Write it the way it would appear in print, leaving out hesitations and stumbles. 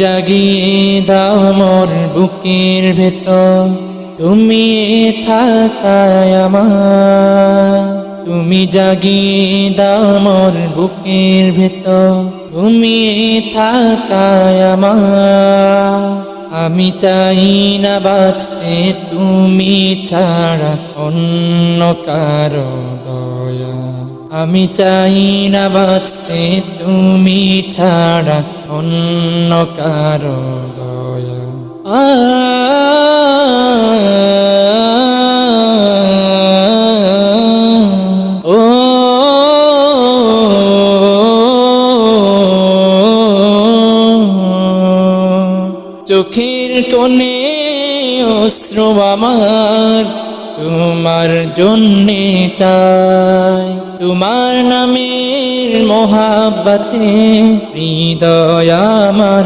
জাগিয়ে দাও মোর বুকের ভেতর, তুমি থাকায় আমার। তুমি জাগিয়ে দাও মোর বুকের ভেতর, তুমি থাকায় আমার। আমি চাই না বাঁচতে তুমি ছাড়া অন্য কারো দয়া। আমি চাই না বাঁচতে তুমি ছাড়া অন্য কারো দয়া। ও চোখের কোণে অশ্রু আমার তোমার জন্যে চাই, তোমার নামের মোহাব্বতে হৃদয় আমার